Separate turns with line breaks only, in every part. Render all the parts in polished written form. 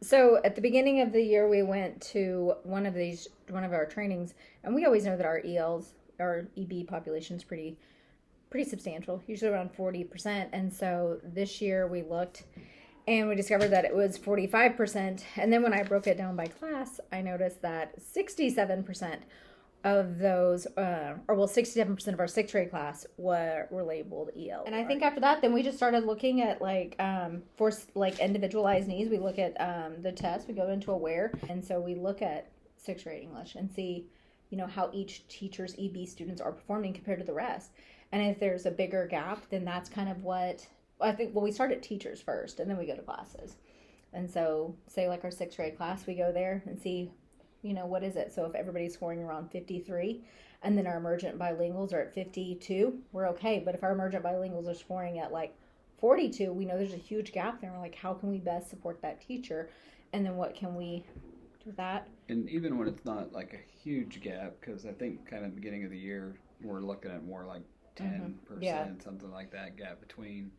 So at the beginning of the year, we went to one of our trainings, and we always know that our ELs, our EB population is pretty substantial, usually around 40%. And so this year we looked and we discovered that it was 45%. And then when I broke it down by class, I noticed that 67% of those, or well, 67% of our sixth grade class were labeled EL. And I think after that, then we just started looking at for like individualized needs. We look at the test, we go into Aware, and so we look at sixth grade English and see, how each teacher's EB students are performing compared to the rest. And if there's a bigger gap, then that's kind of what I think. Well, we start at teachers first, and then we go to classes. And so, say like our sixth grade class, we go there and see, what is it? So if everybody's scoring around 53 and then our emergent bilinguals are at 52, we're okay. But if our emergent bilinguals are scoring at like 42, we know there's a huge gap there. We're like, how can we best support that teacher? And then what can we do with that?
And even when it's not like a huge gap, because I think kind of beginning of the year, we're looking at more like 10%,
Yeah.
something like that gap between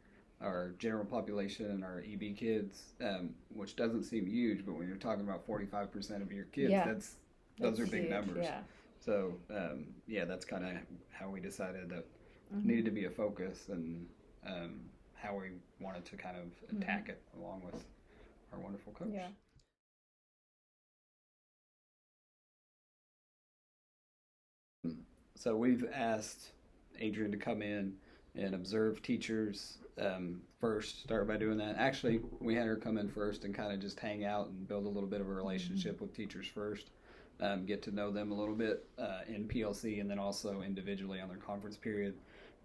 our general population and our EB kids, which doesn't seem huge, but when you're talking about 45% of your kids,
Yeah.
those are
That's
big
huge.
numbers.
Yeah.
So yeah, that's kind of how we decided that
Mm-hmm.
needed to be a focus and how we wanted to kind of attack it along with our wonderful coach.
Yeah.
So we've asked Adrian to come in and observe teachers first, start by doing that. Actually, we had her come in first and kind of just hang out and build a little bit of a relationship with teachers first, get to know them a little bit in PLC and then also individually on their conference period.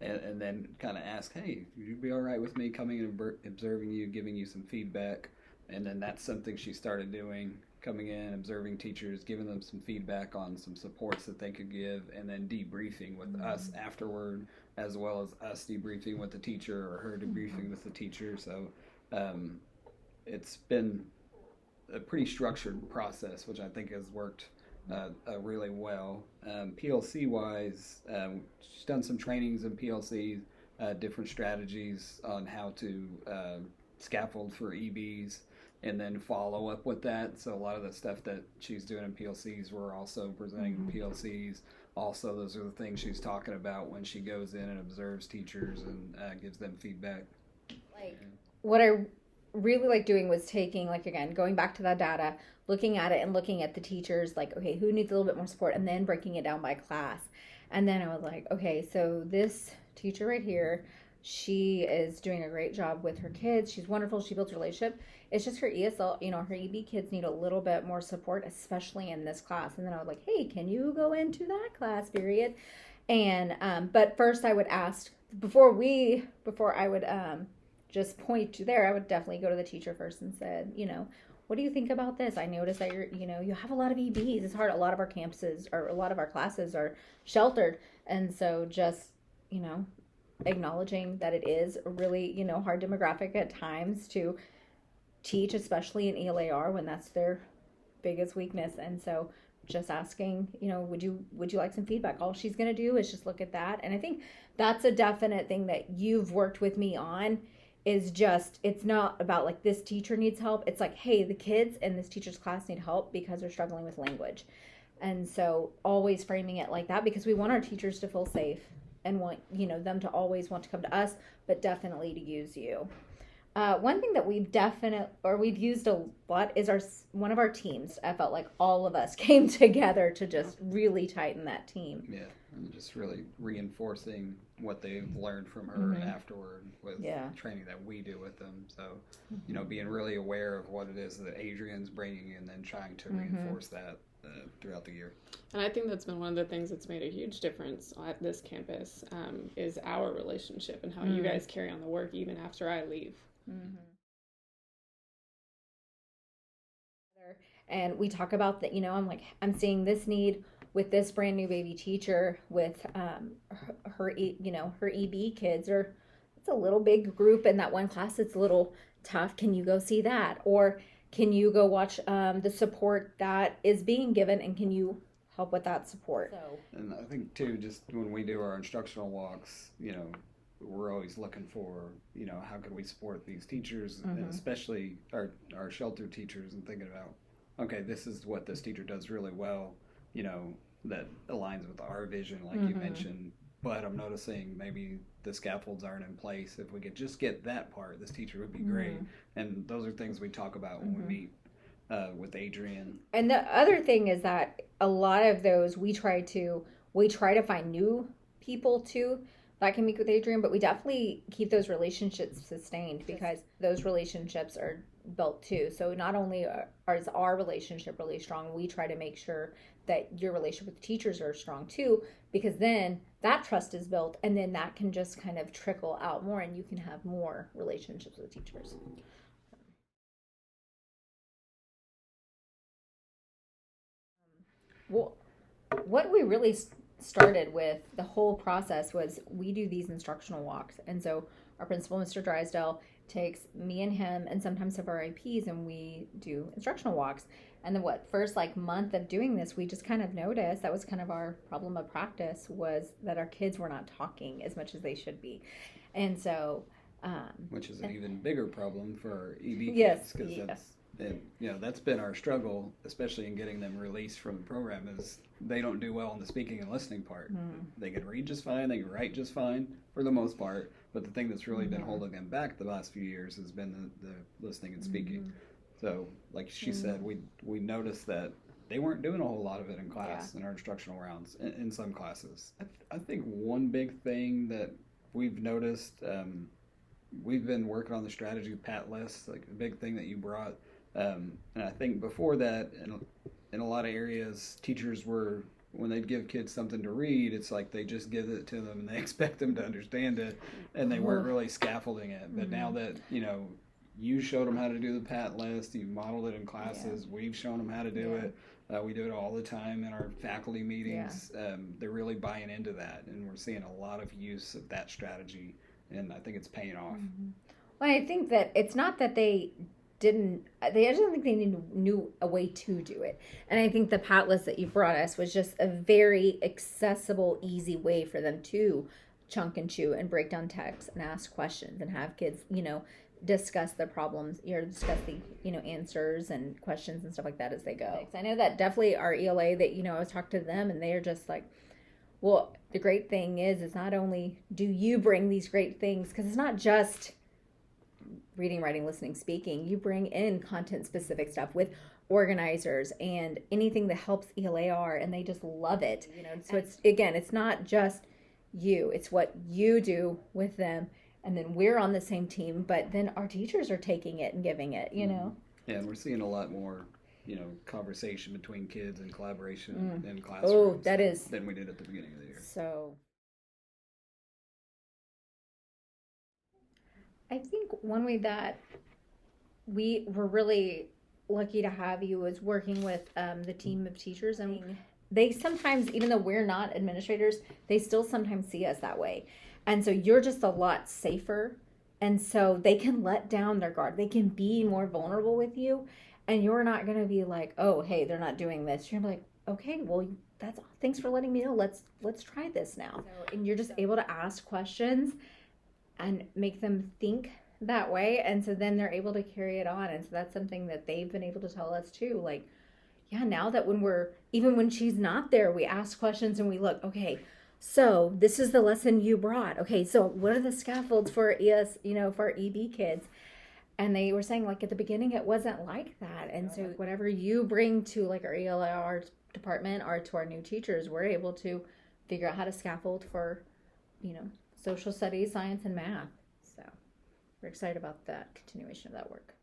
And then kind of ask, hey, would you be all right with me coming and observing you, giving you some feedback? And then that's something she started doing, coming in, observing teachers, giving them some feedback on some supports that they could give, and then debriefing with us afterward, as well as us debriefing with the teacher or her debriefing with the teacher. So it's been a pretty structured process, which I think has worked really well. PLC wise, she's done some trainings in PLC, different strategies on how to scaffold for EBs and then follow up with that. So a lot of the stuff that she's doing in PLCs, we're also presenting in PLCs. Also, those are the things she's talking about when she goes in and observes teachers and gives them feedback.
Like what I really like doing was taking, like, again, going back to that data, looking at it and looking at the teachers, like, okay, who needs a little bit more support, and then breaking it down by class. And then I was like, okay, so this teacher right here, she is doing a great job with her kids. She's wonderful. She builds a relationship. It's just her ESL, her EB kids need a little bit more support, especially in this class. And then I was like, hey, can you go into that class period? And but first I would ask before I would just point to there, I would definitely go to the teacher first and said, what do you think about this? I noticed that you have a lot of EBs. It's hard. A lot of our campuses or a lot of our classes are sheltered. And so just, acknowledging that it is a really, hard demographic at times to teach, especially in ELAR when that's their biggest weakness. And so just asking, would you like some feedback? All she's going to do is just look at that. And I think that's a definite thing that you've worked with me on is just, it's not about like this teacher needs help. It's like, hey, the kids in this teacher's class need help because they're struggling with language. And so always framing it like that, because we want our teachers to feel safe and want, them to always want to come to us, but definitely to use you. One thing that we've used a lot is one of our teams. I felt like all of us came together to just really tighten that team.
Yeah, and just really reinforcing what they've learned from her afterward with training that we do with them. So, being really aware of what it is that Adrian's bringing and then trying to reinforce that throughout the year.
And I think that's been one of the things that's made a huge difference at this campus is our relationship and how you guys carry on the work even after I leave.
And we talk about that, I'm seeing this need with this brand new baby teacher with her EB kids, or it's a little big group in that one class. It's a little tough. Can you go see that? Or can you go watch the support that is being given, and can you help with that support?
And I think too, just when we do our instructional walks, we're always looking for, how can we support these teachers, and especially our shelter teachers, and thinking about, okay, this is what this teacher does really well, that aligns with our vision, like you mentioned. But I'm noticing maybe the scaffolds aren't in place. If we could just get that part, this teacher would be great. And those are things we talk about when we meet with Adrian.
And the other thing is that a lot of those we try to find new people too that can meet with Adrian, but we definitely keep those relationships sustained because those relationships are built too. So not only is our relationship really strong, we try to make sure that your relationship with teachers are strong too, because then that trust is built, and then that can just kind of trickle out more, and you can have more relationships with teachers. Well, what we really started with the whole process was we do these instructional walks. And so our principal, Mr. Drysdale, takes me and him and sometimes some of our IPs, and we do instructional walks. And the first month of doing this, we just kind of noticed that was kind of our problem of practice, was that our kids were not talking as much as they should be. And so
which is an even bigger problem for our EB kids.
Yes,
that's been our struggle, especially in getting them released from the program, is they don't do well in the speaking and listening part. They can read just fine, they can write just fine for the most part, but the thing that's really been holding them back the last few years has been the listening and speaking. So like she said, we noticed that they weren't doing a whole lot of it in class, in our instructional rounds, in some classes. I think one big thing that we've noticed, we've been working on the strategy PAT list, like a big thing that you brought. And I think before that, in a lot of areas, teachers were, when they'd give kids something to read, it's like they just give it to them and they expect them to understand it, and they weren't really scaffolding it. But now that, you showed them how to do the PAT list, you modeled it in classes, we've shown them how to do it. We do it all the time in our faculty meetings. They're really buying into that, and we're seeing a lot of use of that strategy, and I think it's paying off.
Well, I think that it's not that I don't think they knew a way to do it. And I think the PAT list that you brought us was just a very accessible, easy way for them to chunk and chew and break down text and ask questions and have kids, discuss the problems, discuss the, answers and questions and stuff like that as they go. I know that definitely our ELA that, I was talking to them and they are just like, well, the great thing is not only do you bring these great things, because it's not just reading, writing, listening, speaking. You bring in content-specific stuff with organizers and anything that helps ELAR, and they just love it. So it's not just you. It's what you do with them, and then we're on the same team, but then our teachers are taking it and giving it, Yeah,
and we're seeing a lot more, conversation between kids and collaboration in classrooms than we did at the beginning of the year.
So I think one way that we were really lucky to have you was working with the team of teachers, and they sometimes, even though we're not administrators, they still sometimes see us that way. And so you're just a lot safer, and so they can let down their guard. They can be more vulnerable with you, and you're not going to be like, oh, hey, they're not doing this. You're like, okay, well, thanks for letting me know. Let's try this now. And you're just able to ask questions and make them think that way, and so then they're able to carry it on. And so that's something that they've been able to tell us too, like, now that even when she's not there, we ask questions and we look, okay, so this is the lesson you brought, okay, so what are the scaffolds for for our EB kids? And they were saying, like, at the beginning it wasn't like that. And so whatever you bring to like our ELR department or to our new teachers, we're able to figure out how to scaffold for social studies, science, and math. So we're excited about that continuation of that work.